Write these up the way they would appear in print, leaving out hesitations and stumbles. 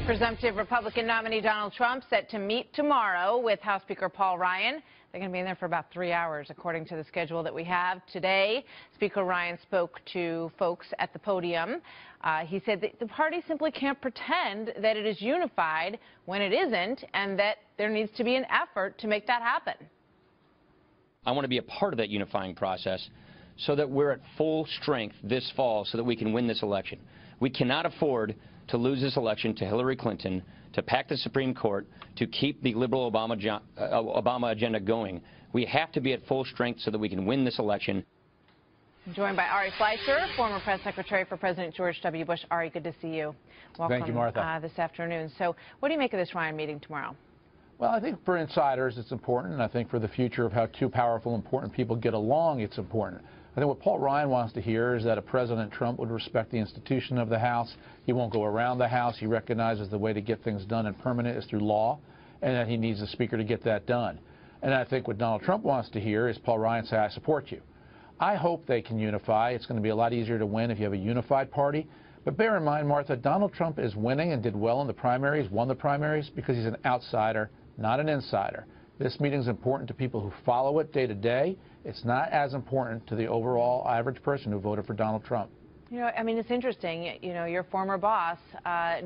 Presumptive Republican nominee Donald Trump set to meet tomorrow with House Speaker Paul Ryan. They're going to be in there for about 3 hours, according to the schedule that we have today. Speaker Ryan spoke to folks at the podium. He said that the party simply can't pretend that it is unified when it isn't, and that there needs to be an effort to make that happen. I want to be a part of that unifying process so that we're at full strength this fall so that we can win this election. We cannot afford to lose this election to Hillary Clinton, to pack the Supreme Court, to keep the liberal Obama agenda going. We have to be at full strength so that we can win this election. Joined by Ari Fleischer, former press secretary for President George W. Bush. Ari, good to see you. Welcome. Thank you, Martha. This afternoon. So what do you make of this Ryan meeting tomorrow? Well, I think for insiders it's important, and I think for the future of how two powerful, important people get along, it's important. I think what Paul Ryan wants to hear is that a President Trump would respect the institution of the House. He won't go around the House. He recognizes the way to get things done and permanent is through law, and that he needs a speaker to get that done. And I think what Donald Trump wants to hear is Paul Ryan say, I support you. I hope they can unify. It's going to be a lot easier to win if you have a unified party. But bear in mind, Martha, Donald Trump is winning and did well in the primaries, won the primaries, because he's an outsider, not an insider. This meeting is important to people who follow it day to day. It's not as important to the overall average person who voted for Donald Trump. You know, I mean, it's interesting. You know, your former boss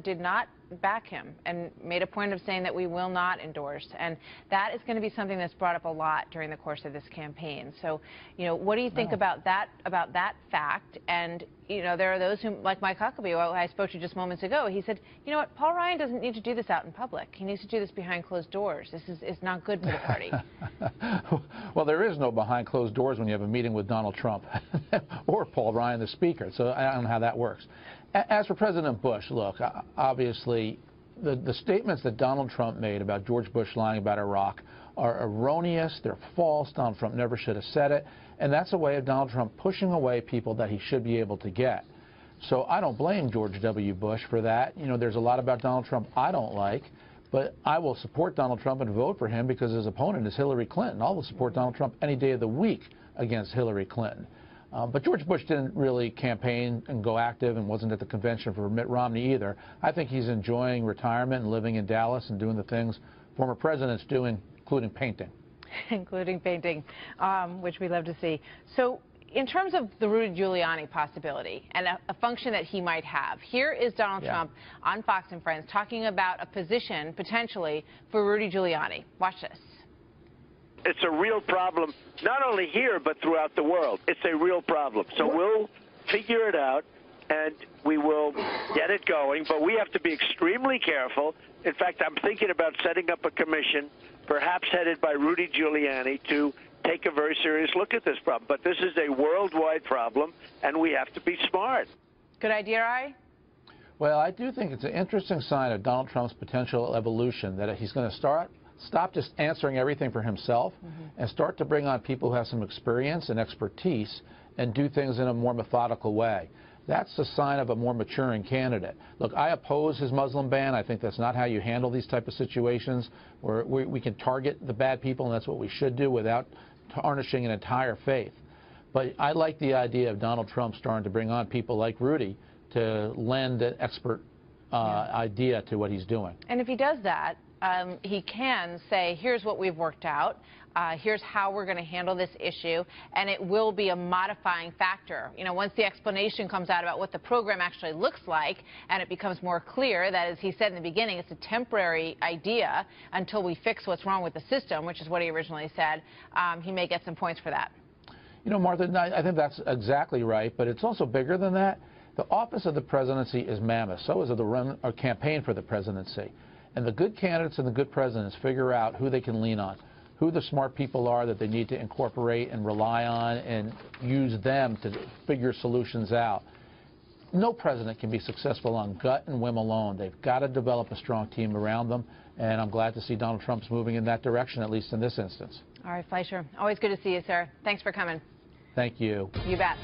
did not back him and made a point of saying that we will not endorse. And that is going to be something that's brought up a lot during the course of this campaign. So, you know, what do you think about that fact? And, you know, there are those who, like Mike Huckabee, who I spoke to just moments ago, he said, you know what, Paul Ryan doesn't need to do this out in public. He needs to do this behind closed doors. This is not good for the party. Well, there is no behind closed doors when you have a meeting with Donald Trump or Paul Ryan, the speaker. So I don't know how that works. As for President Bush, look, obviously, the statements that Donald Trump made about George Bush lying about Iraq are erroneous. They're false. Donald Trump never should have said it. And that's a way of Donald Trump pushing away people that he should be able to get. So I don't blame George W. Bush for that. You know, there's a lot about Donald Trump I don't like, but I will support Donald Trump and vote for him because his opponent is Hillary Clinton. I will support Donald Trump any day of the week against Hillary Clinton. But George Bush didn't really campaign and go active and wasn't at the convention for Mitt Romney either. I think he's enjoying retirement and living in Dallas and doing the things former presidents do, including painting. Including painting, which we love to see. So in terms of the Rudy Giuliani possibility and a function that he might have, here is Donald Trump on Fox and Friends talking about a position potentially for Rudy Giuliani. Watch this. It's a real problem, not only here, but throughout the world. It's a real problem. So we'll figure it out, and we will get it going. But we have to be extremely careful. In fact, I'm thinking about setting up a commission, perhaps headed by Rudy Giuliani, to take a very serious look at this problem. But this is a worldwide problem, and we have to be smart. Good idea, Ari? Well, I do think it's an interesting sign of Donald Trump's potential evolution, that he's going to stop just answering everything for himself and start to bring on people who have some experience and expertise and do things in a more methodical way. That's a sign of a more maturing candidate. Look, I oppose his Muslim ban. I think that's not how you handle these type of situations where we can target the bad people, and that's what we should do without tarnishing an entire faith. But I like the idea of Donald Trump starting to bring on people like Rudy to lend an expert idea to what he's doing. And if he does that, he can say, here's what we've worked out, here's how we're going to handle this issue, and it will be a modifying factor. You know, once the explanation comes out about what the program actually looks like, and it becomes more clear that, as he said in the beginning, it's a temporary idea until we fix what's wrong with the system, which is what he originally said, he may get some points for that. You know, Martha, I think that's exactly right, but it's also bigger than that. The office of the presidency is mammoth. So is the campaign for the presidency. And the good candidates and the good presidents figure out who they can lean on, who the smart people are that they need to incorporate and rely on and use them to figure solutions out. No president can be successful on gut and whim alone. They've got to develop a strong team around them, and I'm glad to see Donald Trump's moving in that direction, at least in this instance. All right, Fleischer, always good to see you, sir. Thanks for coming. Thank you. You bet.